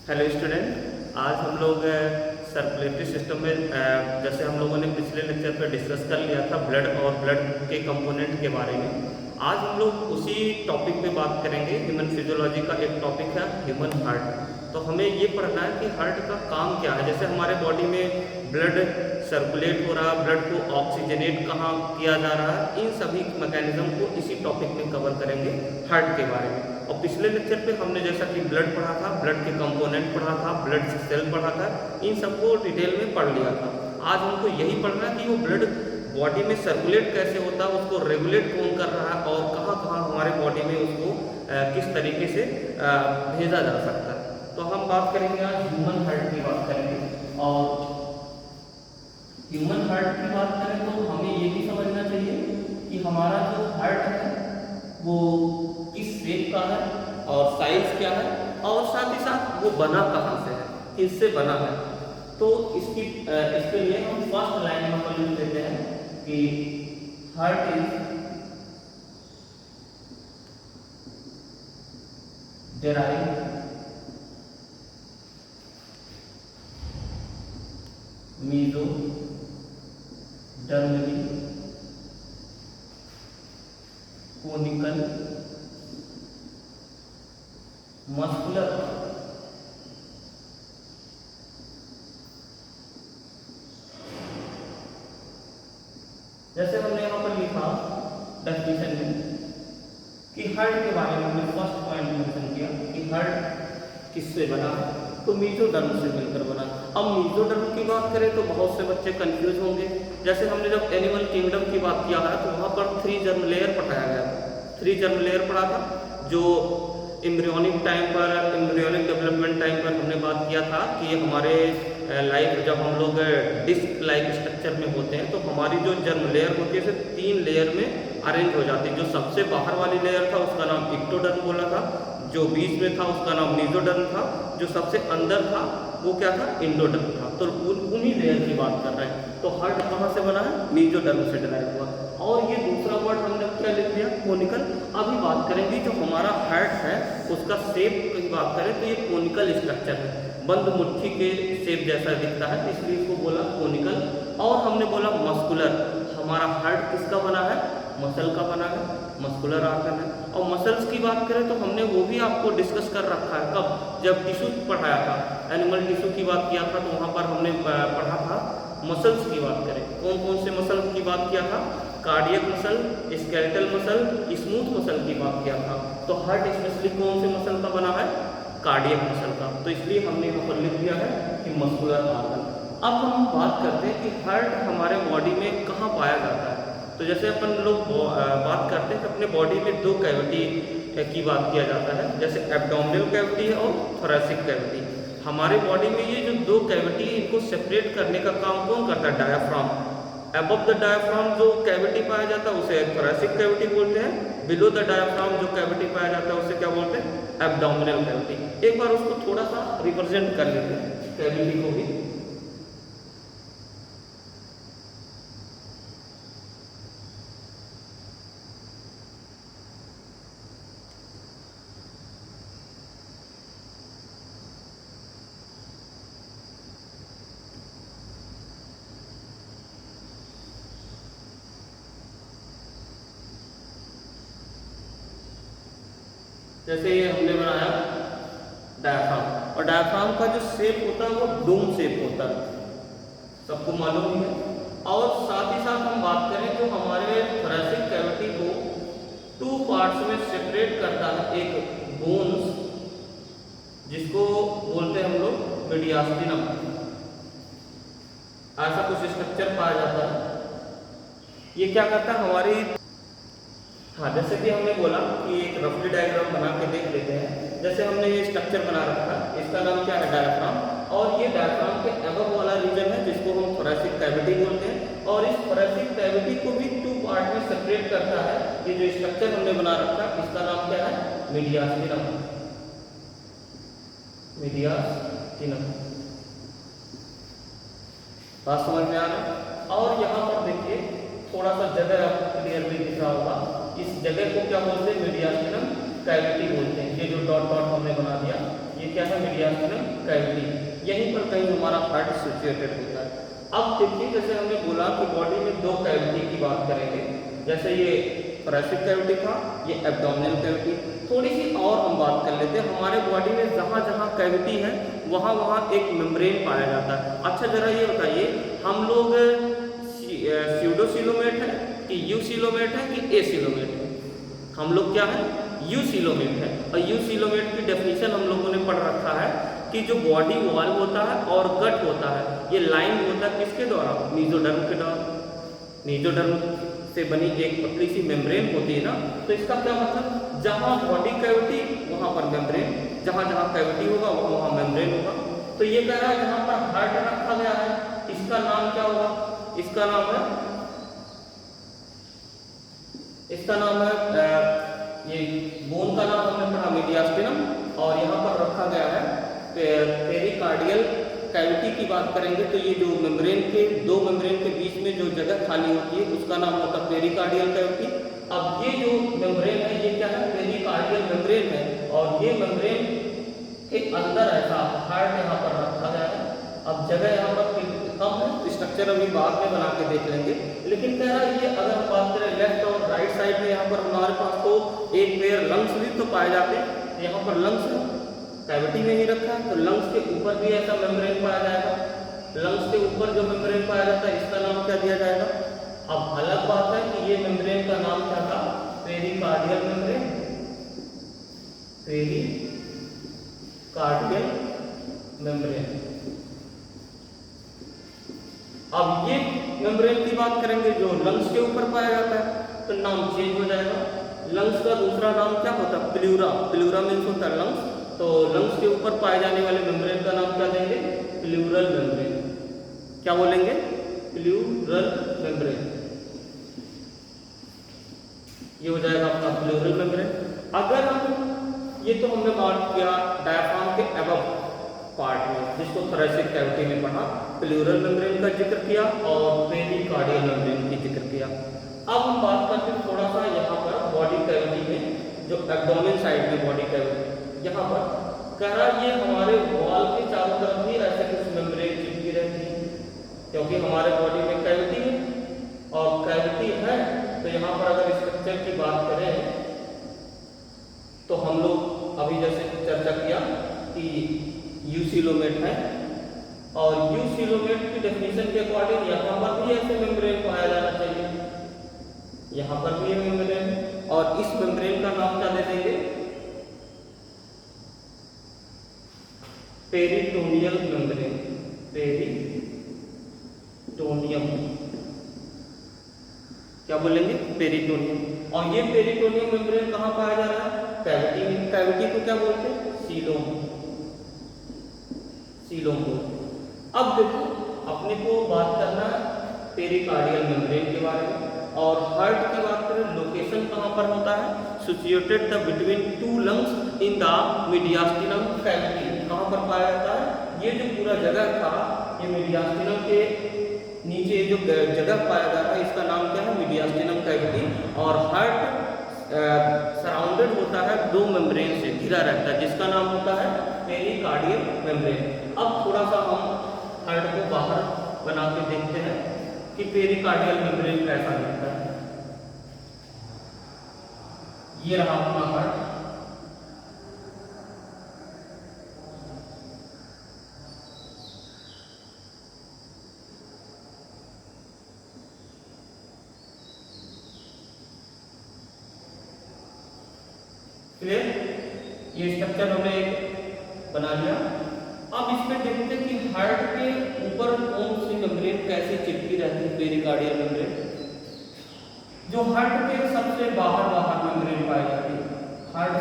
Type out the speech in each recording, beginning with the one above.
Hello student, आज हम लोग सर्कुलेटरी सिस्टम में जैसे हम लोगों ने पिछले लेक्चर पर डिस्कस कर लिया था ब्लड और ब्लड के कंपोनेंट के बारे में। आज हम लोग उसी टॉपिक पे बात करेंगे। ह्यूमन फिजियोलॉजी का एक टॉपिक है ह्यूमन हार्ट। तो हमें ये पढ़ना है कि हार्ट का काम क्या है। जैसे हमारे बॉडी में ब्लड सर्कुलेट हो रहा है, ब्लड को ऑक्सीजनेट कहाँ किया जा रहा है, इन सभी मैकेनिज्म को इसी टॉपिक में कवर करेंगे हार्ट के बारे में। और पिछले लेक्चर पे हमने जैसा कि ब्लड पढ़ा था, ब्लड के कंपोनेंट पढ़ा था, ब्लड सेल पढ़ा था, इन सबको डिटेल में पढ़ लिया था। आज हमको यही पढ़ना है कि वो ब्लड बॉडी में सर्कुलेट कैसे होता है, उसको रेगुलेट कौन कर रहा है और कहाँ कहाँ हमारे बॉडी में उसको किस तरीके से भेजा जा सकता है। तो हम बात करेंगे आज ह्यूमन हार्ट की बात करेंगे। और ह्यूमन हार्ट की बात करें तो हमें ये भी समझना चाहिए कि हमारा जो हार्ट है वो किस शेप का है और साइज क्या है, और साथ ही साथ वो बना कहाँ से है, किससे बना है। तो इसके लिए हम फर्स्ट लाइन में हम लिख देते हैं कि heart is derived mesodermally conical muscular। जैसे हमने यहाँ पर लिखा डेफिनेशन में कि हार्ट के बारे में हमने फर्स्ट पॉइंट मेंशन किया कि हार्ट किससे बना है, तो मीजोडर्म से मिलकर बना। अब मीजोडर्म की बात करें तो बहुत से बच्चे कंफ्यूज होंगे। जैसे हमने जब एनिमल किंगडम की बात किया है तो वहाँ पर 3 जर्म लेयर पढ़ाया गया था। 3 जर्म लेयर पढ़ा था जो एम्ब्रियोनिक टाइम पर, एम्ब्रियोनिक डेवलपमेंट टाइम पर हमने बात किया था कि हमारे लाइक जब हम लोग डिस्क लाइक स्ट्रक्चर में होते हैं तो हमारी जो जर्म लेयर होती है सिर्फ 3 लेयर में अरेंज हो जाती है। जो सबसे बाहर वाली लेयर था उसका नाम इक्टोडर्म बोला था, जो बीच में था उसका नाम मीजोडर्म था, जो सबसे अंदर था वो क्या था, इंडोडर्म था। तो उन्हीं लेयर की बात कर रहे हैं। तो हार्ट कहाँ से बना है, मीजोडर्म से डिराइव हुआ। और ये दूसरा वर्ड हमने क्या लिख दिया, कोनिकल। अभी बात करेंगे जो हमारा हार्ट है उसका शेप की बात करें तो ये कोनिकल स्ट्रक्चर है, बंद मुट्ठी के शेप जैसा दिखता है, इसलिए इसको बोला कोनिकल। और हमने बोला मस्कुलर। हमारा हार्ट किसका बना है, मसल का बना है, मस्कुलर आर्गन है। और मसल्स की बात करें तो हमने वो भी आपको डिस्कस कर रखा है, कब, जब टिश्यू पढ़ाया था, एनिमल टिश्यू की बात किया था तो वहाँ पर हमने पढ़ा था। मसल्स की बात करें, कौन कौन से मसल की बात किया था, cardiac muscle, skeletal muscle, smooth muscle की बात किया था। तो हार्ट स्पेशली कौन से मसल का बना है, कार्डियक मसल का। तो इसलिए हमने यहाँ पर लिख दिया है कि मस्कुलर आर्गन। अब हम बात करते हैं कि हार्ट हमारे बॉडी में कहाँ पाया जाता है। तो जैसे अपन लोग बात करते हैं कि अपने बॉडी में 2 कैविटी की बात किया जाता है, जैसे एब्डोमिनल कैविटी और थोरैसिक कैविटी। हमारे बॉडी में ये जो 2 कैविटी इनको सेपरेट करने का काम कौन करता है, डायाफ्राम। अबव द डायाफ्राम जो कैविटी पाया जाता है उसे थोरैसिक कैविटी बोलते हैं, बिलो द डायाफ्राम जो कैविटी पाया जाता है उसे क्या बोलते हैं, एब्डोमिनल कैविटी। एक बार उसको थोड़ा सा रिप्रेजेंट कर लेते हैं कैविटी को भी। जैसे ये हमने बनाया डायफ्राम, और डायफ्राम का जो शेप होता है वो डोम शेप होता है, सबको मालूम ही है। और साथ ही साथ हम बात करें जो हमारे थोरैसिक कैविटी को 2 पार्ट्स में सेपरेट करता है, एक बोन्स जिसको बोलते हैं हम लोग मीडियास्टिनम, ऐसा कुछ स्ट्रक्चर पाया जाता है। ये क्या करता है हमारी, हाँ, जैसे कि हमने बोला कि एक रफली डायग्राम बना के देख लेते हैं। जैसे हमने ये स्ट्रक्चर बना रखा है, इसका नाम क्या है, डायफ्राम। और ये डायफ्राम के अबव वाला रीजन है जिसको हम थोरैसिक कैविटी बोलते हैं। और इस थोरैसिक कैविटी को भी 2 पार्ट में सेपरेट करता है। ये जो स्ट्रक्चर हमने बना रखा है इसका नाम क्या है, मीडियास्टिनम, मीडियास्टिनम। बात समझ में आ रहा है। और यहाँ पर देखिए थोड़ा सा जगह आपको क्लियरली दिख रहा होगा, इस जगह को क्या बोलते हैं, मीडियास्टिनम कैविटी बोलते हैं। ये जो डॉट डॉट हमने बना दिया ये क्या है, मीडियास्टिनम कैविटी, यहीं पर कहीं हमारा हार्ट सिचुएटेड होता है। अब देखिए, जैसे हमने बोला कि बॉडी में दो कैविटी की बात करेंगे, जैसे ये थोरैसिक कैविटी था, ये एब्डोमिनल कैविटी। थोड़ी सी और हम बात कर लेते हैं, हमारे बॉडी में जहाँ जहाँ कैविटी है वहाँ वहाँ एक मेम्ब्रेन पाया जाता है। अच्छा जरा ये बताइए, हम लोग स्यूडोसिलोमेट है कि यूसिलोमेट है कि एसिलोमेट है? हम लोग क्या है? यूसिलोमेट है। और यूसिलोमेट की डेफिनेशन हम लोगों ने पढ़ रखा है कि जो बॉडी वॉल होता है और गट होता है, ये लाइन होता है किसके द्वारा? मेसोडर्म के द्वारा। मेसोडर्म से बनी एक पतली सी मेम्ब्रेन होती है ना, तो इसका क्या मतलब, जहाँ बॉडी कैविटी वहाँ पर मेम्ब्रेन, जहाँ जहाँ कैविटी होगा वहाँ वहाँ मेम्ब्रेन होगा। तो ये कह रहा है जहाँ पर हार्ट रखा गया है इसका नाम क्या होगा? इसका नाम है ये बोन का नाम हमने पढ़ा मीडियास्टिनम, और यहाँ पर रखा गया है पेरिकार्डियल कैविटी की बात करेंगे तो ये जो मेम्ब्रेन के दो मेम्ब्रेन के बीच में जो जगह खाली होती है उसका नाम होता है पेरिकार्डियल कैविटी। अब ये जो मेम्ब्रेन है ये क्या है? पेरिकार्डियल मेम्ब्रेन है, और ये मेम्ब्रेन के अंदर ऐसा हार्ट यहाँ पर रखा गया है। अब जगह यहाँ पर कम है, स्ट्रक्चर अभी बाद में बना के देख लेंगे, लेकिन कह रहा है ये अगर हम बात करें लेफ्ट और राइट साइड में, यहाँ पर हमारे पास तो एक पेयर लंग्स भी तो पाए जाते हैं। यहाँ पर लंग्स कैविटी में ही रखा है, तो लंग्स के ऊपर भी ऐसा मेम्ब्रेन पाया जाएगा। लंग्स के ऊपर जो मेम्ब्रेन पाया जाता है इसका नाम क्या दिया जाएगा? अब अलग बात है कि ये मेम्ब्रेन का नाम क्या था? Pericardial membrane, pericardial membrane. अब ये मेम्ब्रेन की बात करेंगे जो लंग्स के ऊपर पाया जाता है, तो नाम चेंज हो जाएगा। लंग्स का दूसरा नाम क्या होता है? प्लूरा। प्लूरा मीन्स होता है लंग्स, तो लंग्स के ऊपर पाए जाने वाले मेम्ब्रेन का नाम क्या देंगे? Pleural membrane. क्या बोलेंगे? Pleural membrane. ये हो जाएगा आपका प्लूरल मेम्ब्रेन। अगर हम ये तो हमने बात किया डायफ्राम के अबव पार्ट में, जिसको थोरैसिक कैविटी में पढ़ा, प्लूरल मेम्ब्रेन का जिक्र किया और पेरिकार्डियल मेम्ब्रेन की जिक्र किया। अब हम बात करते हैं थोड़ा सा यहाँ पर बॉडी कैविटी में, जो एब्डोमेन साइड में बॉडी कैविटी, यहाँ पर कह रहा ये हमारे वॉल के चारों तरफ भी ऐसे कुछ मेम्ब्रेन चिपकी रहती है, क्योंकि हमारे बॉडी में कैविटी है, और कैविटी है तो यहाँ पर अगर स्ट्रक्चर की बात करें तो हम लोग अभी जैसे चर्चा किया कि यूसिलोमेट है, और यूसिलोमेट की डेफिनेशन के अकॉर्डिंग यहाँ पर भी ऐसे मेम्ब्रेन पाया जाना चाहिए। यहाँ पर भी मेम्ब्रेन, और इस मेम्ब्रेन का नाम क्या दे देंगे? Peritoneal membrane. पेरिटोनियम, क्या बोलेंगे? पेरिटोनियम। और ये पेरिटोनियम मेम्ब्रेन कहाँ पाया जा रहा है? कैविटी में। कैविटी को क्या बोलते हैं? सीलोम। सीलोम को। अब देखो, अपने को बात करना है पेरिकार्डियल मेम्ब्रेन के बारे में, और हार्ट की बात करें, लोकेशन कहाँ पर होता है? Situated the between two lungs in the mediastinum cavity. कहाँ पर पाया जाता है? ये जो पूरा जगह था, ये मीडियास्टिनम के नीचे जो जगह पाया जाता है इसका नाम क्या है? Mediastinum cavity. और हार्ट सराउंडेड होता है दो मेम्ब्रेन से, घिरा रहता है, जिसका नाम होता है पेरिकार्डियल मेम्ब्रेन। अब थोड़ा सा हम हार्ट को बाहर बना के देखते हैं कि पेरिकार्डियल मेम्ब्रेन कैसा दिखता है। ये रहा अपना हार्ट। क्लियर? ये स्ट्रक्चर हमने बना लिया। अब इसमें देखते हैं कि हार्ट के ऊपर कौन सी मेम्ब्रेन कैसे चिपकी रहती है? Pericardial membrane. जो हार्ट के सबसे बाहर मेम्ब्रेन पाई जाती है, हार्ट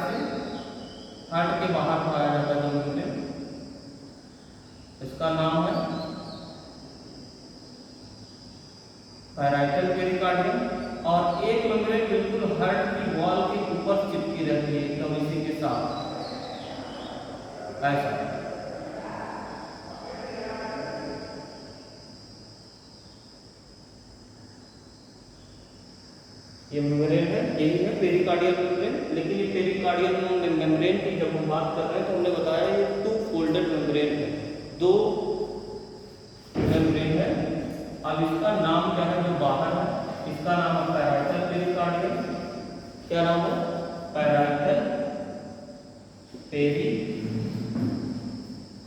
के बाहर पाया जाता है जो मेम्ब्रेन, इसका नाम है पैराइटल पेरिकार्डियम। और एक मेम्ब्रेन बिल्कुल हार्ट की वॉल के ऊपर चिपकी रहती है एकदम इसी के साथ, ऐसा। ये मेम्ब्रेन है, यही है पेरिकार्डियल मेम्ब्रेन। लेकिन ये पेरिकार्डियल मेम्ब्रेन की जब हम बात कर रहे हैं तो हमने बताया ये टू फोल्डेड मेम्ब्रेन है।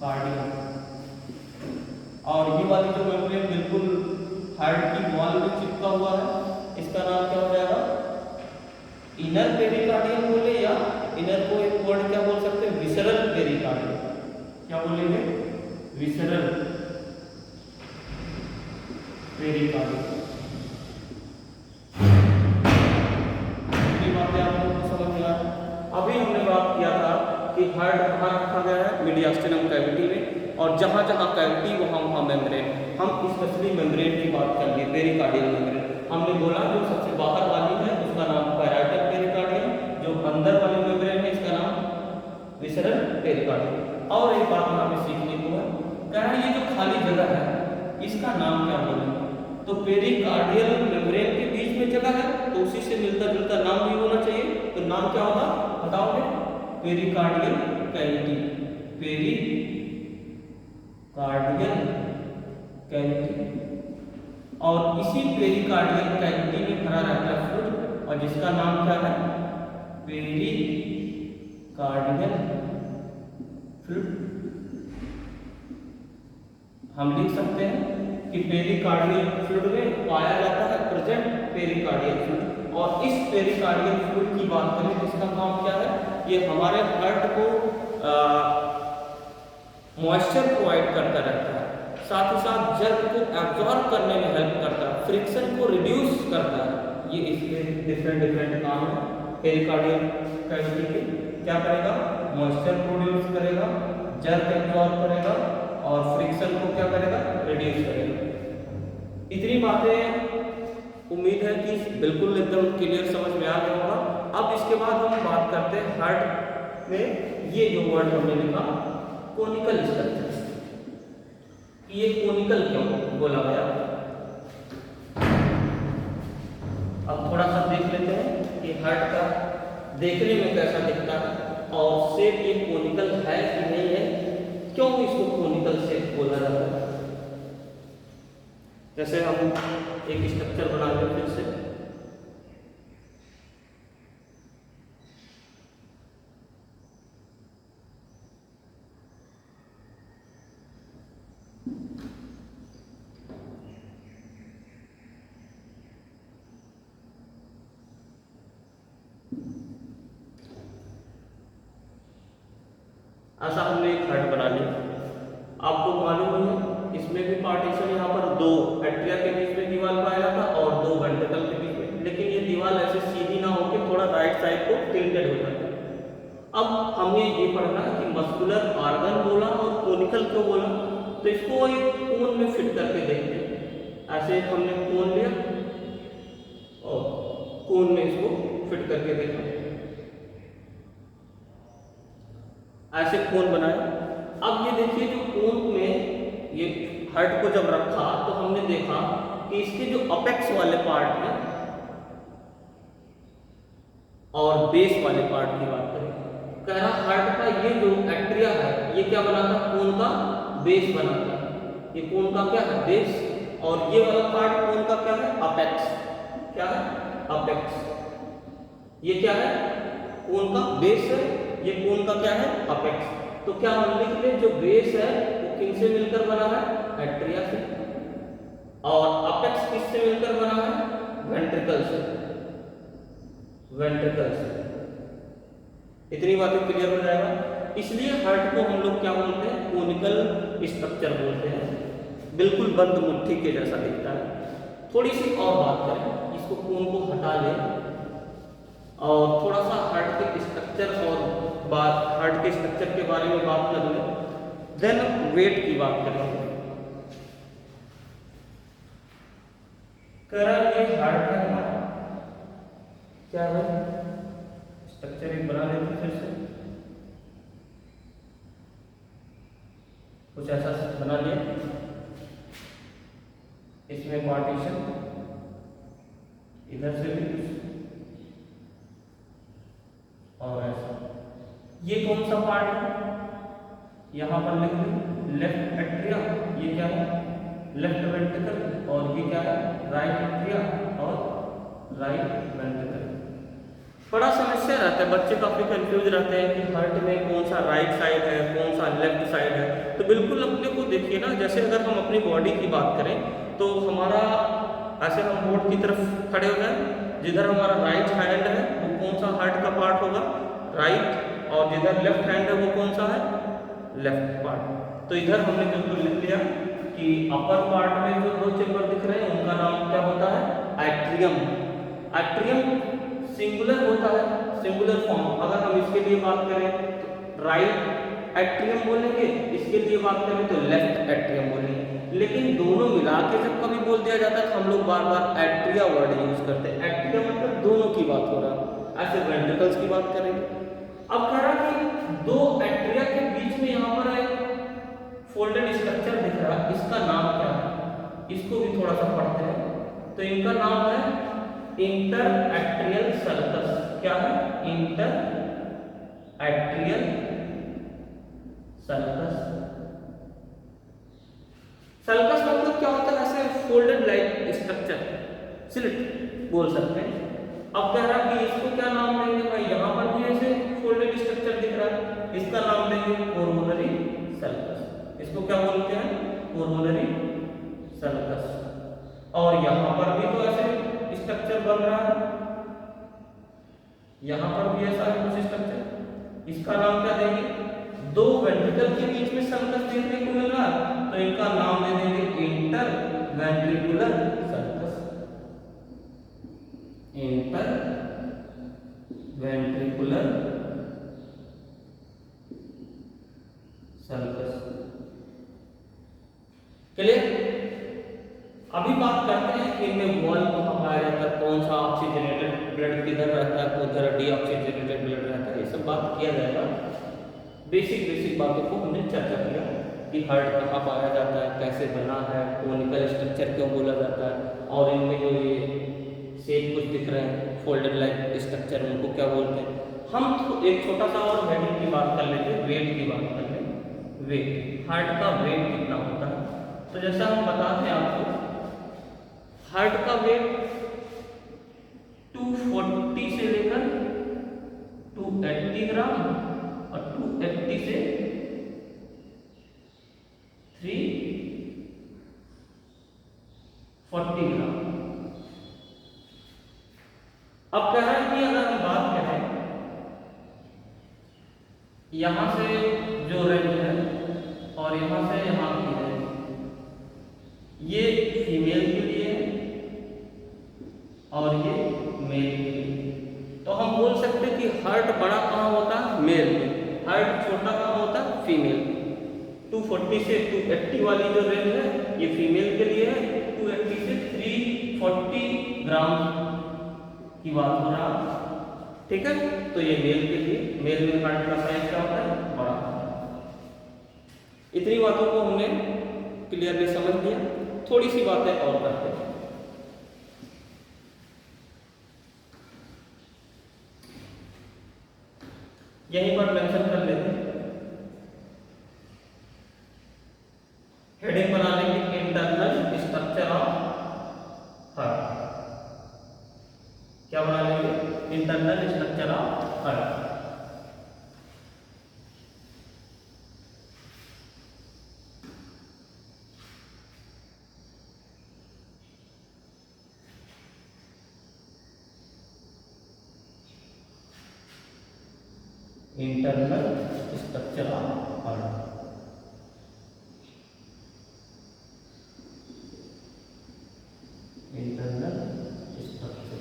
कार्डियम। और ये वाली जो मेम्ब्रेन बिल्कुल हार्ट की वॉल में चिपका हुआ है, इसका नाम क्या हो जाएगा? इनर पेरिकार्डियम बोले, या इनर को एक वर्ड क्या बोल सकते हैं? Visceral pericardium. क्या बोलेंगे? Visceral pericardium. ये बातें आप लोगों को समझ में आ रही? अभी हमने बात किया था कि हार्ट कहाँ रखा गया है? मीडियास्टिनम कैविटी में, और जहाँ जहाँ कैविटी वहाँ वहाँ मेम्ब्रेन। हम स्पेशली मेम्ब्रेन की बात कर लिए, पेरिकार्डियल मेम्ब्रेन। हमने बोला जो सबसे बाहर वाली है उसका नाम पैराइटल पेरिकार्डियम, जो अंदर वाली मेम्ब्रेन है इसका नाम विसरल पेरिकार्डियम। और एक बात यहाँ पे सीखने को है, कह रहा है ये जो खाली जगह है इसका नाम क्या बोलेंगे? तो पेरिकार्डियल मेम्ब्रेन के बीच में जगह है, तो उसी से मिलता जुलता नाम भी होना चाहिए। तो नाम क्या होगा बताओगे? Pericardial cavity. Pericardial cavity. और इसी पेरिकार्डियल कैविटी में भरा रहता है फ्लूइड, और जिसका नाम क्या है? Pericardial fluid. हम लिख सकते हैं कि पेरिकार्डियल फ्लूइड में पाया जाता है प्रेजेंट पेरिकार्डियल फ्लूइड। और इस पेरिकार्डियल फ्लूइड की बात करें, इसका काम क्या है? ये हमारे हार्ट को मॉइस्चर प्रोवाइड करता रहता है, साथ ही साथ जर्क को एब्जॉर्ब करने में हेल्प करता है, फ्रिक्शन को रिड्यूस करता है। ये इसके डिफरेंट काम है पेरिकार्डियल कैविटी के। क्या करेगा? मॉइस्चर प्रोड्यूस करेगा, जर्क एब्जॉर्ब करेगा, और फ्रिक्शन को क्या करेगा? रिड्यूस करेगा। इतनी बातें उम्मीद है कि बिल्कुल एकदम क्लियर समझ में आ गया होगा। अब इसके बाद हम बात करते हैं हार्ट में ये जो वर्ड हमने लिखा कोनिकल स्ट्रक्चर। ये कोनिकल क्यों बोला गया? अब थोड़ा सा देख लेते हैं कि हार्ट का देखने में कैसा दिखता है, और शेप ये कोनिकल है कि नहीं है, क्यों इसको कोनिकल शेप बोला जाता है। जैसे हम एक स्ट्रक्चर बना लें फिर से, ऐसा हमने एक हार्ट बना लिया। आपको मालूम है इसमें भी पार्टीशन, यहाँ पर दो एट्रिया के बीच में दीवार पाया जाता और दो वेंट्रिकल के बीच में, लेकिन ये दीवार ऐसे सीधी ना होकर थोड़ा राइट साइड को टिल्टेड हो जाता है। अब हमें ये पढ़ना है कि मस्कुलर ऑर्गन बोला और कोनिकल क्यों बोला, तो इसको एक कोन में फिट करके देखते हैं। ऐसे हमने कोन लिया और कोन में इसको फिट करके देखा, ऐसे कोन बनाया। अब ये देखिए जो कोन में ये हार्ट को जब रखा तो हमने देखा कि इसके जो अपेक्स वाले पार्ट हैं और बेस वाले पार्ट की बात करें, कह रहा हार्ट का ये जो एट्रिया है ये क्या बनाता? कोन का बेस बनाता है। ये कोन का क्या है? बेस। और ये वाला पार्ट कोन का क्या है? अपेक्स। क्या है? अपेक्स। ये क्या है? कोन का बेस है, ये कोन का क्या है? अपेक्स। तो क्या हम लिख लें जो बेस है वो किनसे मिलकर बना है? एट्रिया से। और अपेक्स किससे मिलकर बना है? वेंट्रिकल से। वेंट्रिकल से। इतनी बातें क्लियर हो जाएगा। इसलिए हार्ट को हम लोग क्या बोलते हैं? कोनिकल स्ट्रक्चर बोलते हैं। बिल्कुल बंद मुट्ठी के जैसा दिखता है। थोड़ी सी और बात करें, इसको कोन को हटा लें और थोड़ा सा हार्ट के स्ट्रक्चर हार्ट के स्ट्रक्चर के बारे में बात कर लें, देन वेट की बात करेंगे। ये हार्ट है हमारा, क्या है? स्ट्रक्चर एक बना लेते फिर से, कुछ ऐसा बना लिया। इसमें पार्टीशन इधर से भी कुछ और ऐसा। ये कौन सा पार्ट है? यहां पर लिख दें लेफ्ट एट्रिया, ये क्या है? Left ventricle. और ये क्या है? राइट एट्रिया और राइट वेंट्रिकल। बड़ा समस्या रहता है, बच्चे काफ़ी कंफ्यूज रहते हैं कि हार्ट में कौन सा राइट साइड है, कौन सा लेफ्ट साइड है। तो बिल्कुल अपने को देखिए ना, जैसे अगर हम अपनी बॉडी की बात करें तो हमारा ऐसे हम बोर्ड की तरफ खड़े हो जाए, जिधर हमारा राइट हैंड है वो कौन सा हार्ट का पार्ट होगा, राइट, और जिधर लेफ्ट हैंड है वो कौन सा है, लेफ्ट पार्ट। तो इधर हमने बिल्कुल लिख लिया कि अपर पार्ट में जो दो चेम्बर दिख रहे हैं उनका नाम क्या होता है, एट्रियम। एट्रियम सिंगुलर होता है, सिंगुलर फॉर्म। अगर हम इसके लिए बात करें तो राइट एट्रियम बोलेंगे, इसके लिए बात करें तो लेफ्ट एट्रियम बोलेंगे। लेकिन दोनों मिला के जब कभी बोल दिया जाता है तो हम लोग बार बार एट्रिया वर्ड यूज करते हैं। एट्रिया मतलब दोनों की बात हो रहा है। ऐसे वेंट्रिकल्स की बात करेंगे। अब कह रहा कि दो एट्रिया के बीच में यहाँ पर एक फोल्डेड स्ट्रक्चर दिख रहा है, इसका नाम क्या है, इसको भी थोड़ा सा पढ़ते हैं। तो इनका नाम है इंटर एट्रियल सर्कस। क्या है, इंटर एट्रियल सर्कस। सर्कस मतलब क्या होता है, ऐसे फोल्डेड लाइक स्ट्रक्चर, स्लिट बोल सकते हैं। अब कह रहा कि इसको क्या नाम देंगे भाई, यहां पर भी ऐसे फोल्डेड स्ट्रक्चर दिख रहा है, इसका नाम देंगे कोरोनरी सर्कस। इसको क्या बोलते हैं, कोरोनरी सर्कस। और यहां पर भी तो ऐसे स्ट्रक्चर बन रहा है, यहां पर भी ऐसा है कुछ स्ट्रक्चर, इसका नाम क्या देंगे, दो वेंट्रिकल के बीच में सर्कस देखने को मिल रहा है तो इनका नाम दे देंगे inter ventricular circus. Inter ventricular circus. Clear. अभी बात करते हैं कि इनमें वॉल कहाँ पाया जाता है, कौन सा ऑक्सीजनेटेड ब्लड किधर रहता है, उधर डीऑक्सीजनेटेड ब्लड रहता है, ये सब बात किया जाएगा। बेसिक बातों को हमने चर्चा किया कि हार्ट कहाँ पाया जाता है, कैसे बना है, कोनिकल स्ट्रक्चर क्यों बोला जाता है, और इनमें जो ये शेप कुछ दिख रहे हैं फोल्डेड लाइक स्ट्रक्चर, उनको क्या बोलते हैं। हम तो एक छोटा सा और हेडिंग की बात कर लेते हैं, वेट की बात कर लें। वेट, हार्ट का वेट कितना होता है। तो जैसा हम बताते हैं आपको, हार्ट का वेट 240 से लेकर 280 ग्राम और 280 से 340 ग्राम। अब कह रहा है कि अगर हम बात करें यहां से जो रेंज है और यहां से यहां की रेंज, ये फीमेल के लिए है और ये मेल के लिए। तो हम बोल सकते हैं कि हार्ट बड़ा कहाँ होता है, मेल में, हार्ट छोटा कहाँ होता है, फीमेल। 240 से 280 वाली जो रेंज है ये फीमेल के लिए है, 280 से 340 ग्राम की बात हो रहा है, ठीक है। तो ये मेल के लिए, मेल में हार्ट का साइज क्या होता है, बड़ा होता है। इतनी बातों को हमने क्लियरली समझ लिया। थोड़ी सी बातें और करते हैं। यहीं पर मेंशन कर लेते हैं, हेडिंग बना लेंगे इंटरनल स्ट्रक्चर ऑफ हार्ट। क्या बना लेंगे, internal structure of heart. Internal structure of heart. Internal structure.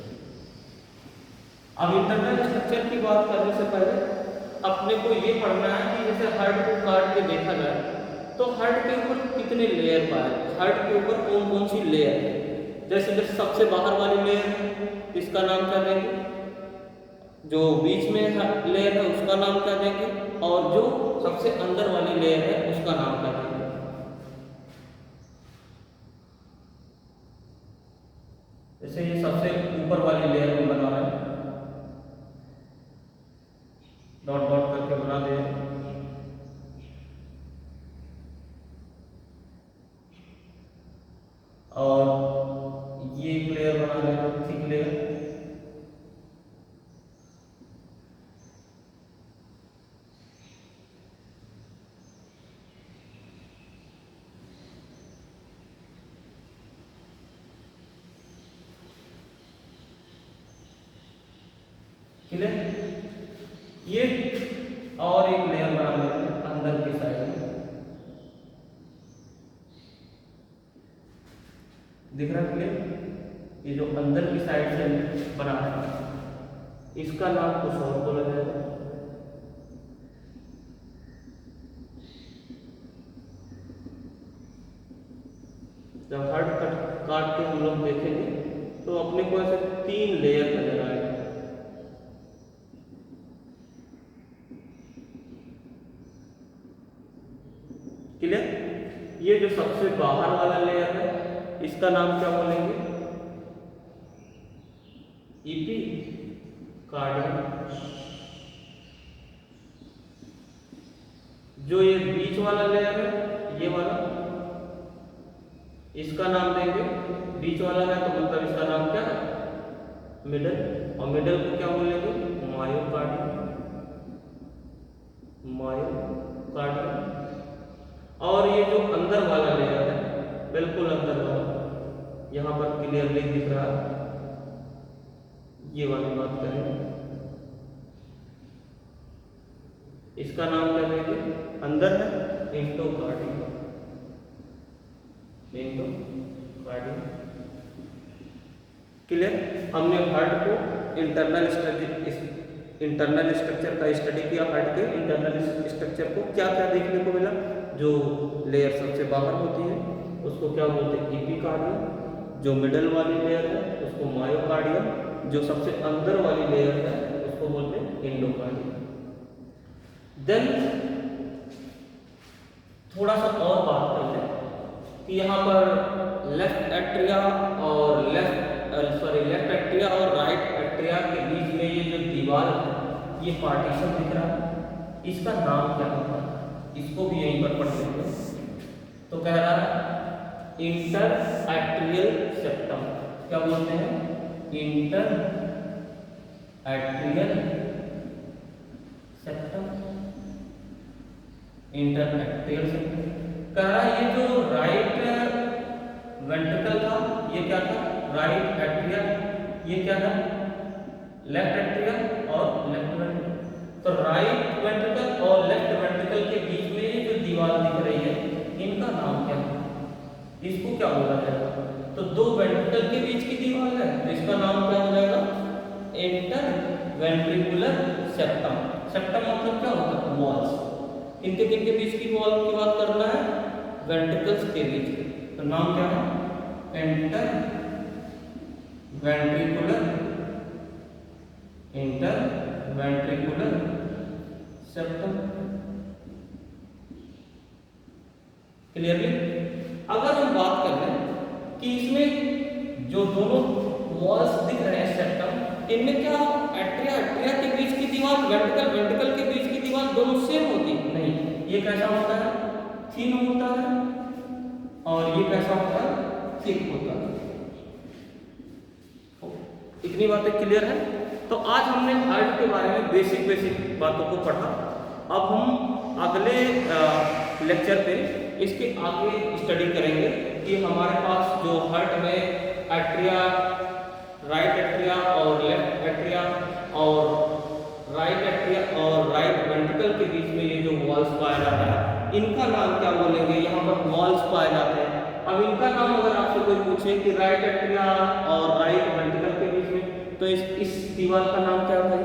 अब इंटरनल स्ट्रक्चर की बात करने से पहले अपने को ये पढ़ना है कि जैसे हार्ट को काट के देखा जाए तो हार्ट के ऊपर कितने लेयर पाए, हार्ट के ऊपर कौन कौन सी लेयर है। जैसे सबसे बाहर वाली लेयर है, इसका नाम क्या देंगे, जो बीच में लेयर है उसका नाम क्या देंगे, और जो सबसे अंदर वाली लेयर है उसका नाम क्या देंगे। जैसे ये सबसे ऊपर वाली लेयर में बना रहे हैं, डॉट डॉट करके बना दे, और ये एक लेयर बना लेना, थिक लेयर, क्लियर। ये और एक लेयर बना लेते हैं अंदर की साइड में, दिख रहा है क्लियर। ये जो अंदर की साइड से बना है इसका नाम कुछ और बोला जाएगा। जब हार्ड काट के हम लोग देखेंगे तो अपने को ऐसे 3 लेयर नजर आएगा। क्लियर। ये जो सबसे बाहर वाला लेयर है इसका नाम क्या बोलेंगे, ईपी कार्डियम। जो ये बीच वाला लेयर है ये वाला, इसका नाम देंगे, बीच वाला है तो मतलब इसका नाम क्या है, मिडल। और मिडल को क्या बोलेंगे, मायोकार्डियम। मायोकार्डियम। और ये जो अंदर वाला लेयर है, बिल्कुल अंदर वाला, यहां पर क्लियरली दिख रहा है, ये वाली बात करें, इसका नाम क्या देंगे, अंदर है एंडोकार्डियम। एंडोकार्डियम। क्लियर। हमने हार्ट को इंटरनल स्ट्रक्चर का स्टडी किया। हार्ट के इंटरनल स्ट्रक्चर को क्या क्या देखने को मिला, जो लेयर सबसे बाहर होती है उसको क्या बोलते हैं, एपिकार्डियम। जो मिडल वाली लेयर है उसको मायोकार्डियम। जो सबसे अंदर वाली लेयर है उसको बोलते हैं एंडोकार्डियम। देन थोड़ा सा और बात कर लें कि यहाँ पर लेफ्ट एट्रिया और लेफ्ट एट्रिया और राइट एट्रिया के बीच में ये जो दीवार है, ये पार्टीशन दिख रहा है, इसका नाम क्या होता है, इसको भी यहीं पर पढ़ लेंगे। तो कह रहा है इंटर एट्रियल सेप्टम। क्या बोलते हैं, inter atrial septum. Inter atrial septum कह रहा है ये जो राइट वेंट्रिकल था ये क्या था, राइट एट्रिया। ये क्या था, लेफ्ट एट्रिया और लेफ्ट वेंट्रिकल। तो राइट वेंट्रिकल और लेफ्ट वेंट्रिकल के बीच में ये जो दीवार दिख रही है इनका नाम क्या है, इसको क्या बोला जाएगा। तो दो वेंट्रिकल के बीच की दीवार है तो इसका नाम क्या हो जाएगा, इंटर वेंट्रिकुलर सेप्टम। सेप्टम मतलब क्या होता है, वॉल्स। इनके किनके बीच की वॉल की बात करना है, वेंट्रिकल्स के बीच। तो नाम क्या है, इंटर वेंट्रिकुलर सेप्टम। क्लियरली। अगर हम बात कर लें कि इसमें जो दोनों वॉल्स दिख रहे हैं सेप्टम, इनमें क्या एट्रिया के बीच की दीवार, वेंट्रिकल के बीच की दीवार दोनों सेम होती नहीं। ये कैसा होता है, थिन होता है, और ये कैसा होता है, थिक होता है। इतनी बातें क्लियर है। तो आज हमने हार्ट के बारे में बेसिक बातों को पढ़ा। अब हम अगले लेक्चर पे इसके आगे स्टडी करेंगे कि हमारे पास जो हार्ट में एट्रिया, राइट एट्रिया और लेफ्ट एट्रिया और राइट एट्रिया और राइट वेंट्रिकल के बीच में ये जो वॉल्स पाया जाता है इनका नाम क्या बोलेंगे। यहाँ पर वॉल्स पाए जाते हैं। अब इनका नाम अगर आपसे कोई पूछे कि राइट एट्रिया और राइट वेंट्रिकल के बीच में, तो इस दीवार का नाम क्या है,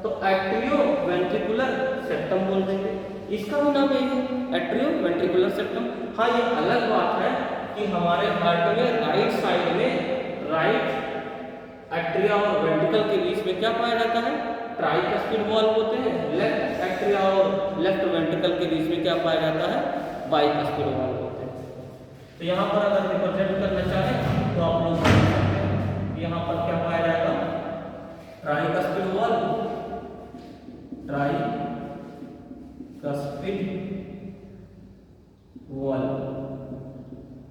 तो एट्रियो वेंट्रिकुलर सेप्टम बोल देंगे। इसका भी नाम यही है, एट्रियो वेंट्रिकुलर सेप्टम। हाँ, ये अलग बात है कि हमारे हार्ट में राइट साइड में राइट एट्रिया और वेंट्रिकल के बीच में क्या पाया जाता है, ट्राइकस्पिड वॉल होते हैं। लेफ्ट एट्रिया और लेफ्ट वेंट्रिकल के बीच में क्या पाया जाता है, बाइकस्पिड वॉल होते हैं। तो यहाँ पर अगर रिप्रेजेंट करना चाहें तो आप लोग यहाँ पर क्या पाया जाएगा, ट्राइकस्पिड वॉल, ट्राइकस्पिड वॉल,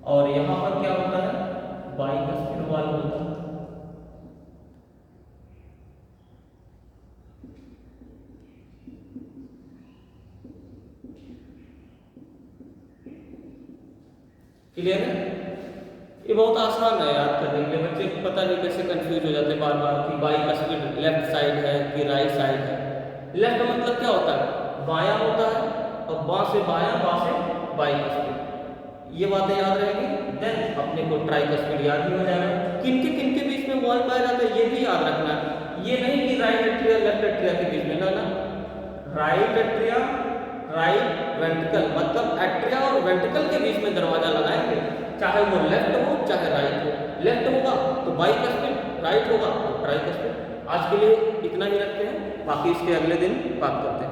और यहाँ पर क्या होता है, बाइकस्पिड वॉल होता है। क्लियर है। ये बहुत आसान है याद करने के लिए, बच्चे पता नहीं कैसे कंफ्यूज हो जाते हैं बार बार कि बाई का स्पीड लेफ्ट साइड है कि राइट साइड है। लेफ्ट मतलब क्या होता है, बायां होता है, और बां से बायां, बां से बाई का स्पीड। ये बातें याद रहेगी, देन अपने को ट्राई का स्पीड याद भी हो जाएगा। किनके बीच में वॉल पाया जाता है ये भी याद रखना है। ये नहीं कि राइट एट्रिया लेफ्ट एट्रिया के बीच में, ना, राइट एट्रिया राइट वेंट्रिकल, मतलब एट्रिया और वेंट्रिकल के बीच में दरवाजा लगाएंगे, चाहे वो लेफ्ट हो चाहे राइट हो। लेफ्ट होगा तो बाई का स्पीड, राइट होगा तो ट्राई का स्पीड। आज के लिए इतना ही रखते हैं, बाकी इसके अगले दिन बात करते हैं।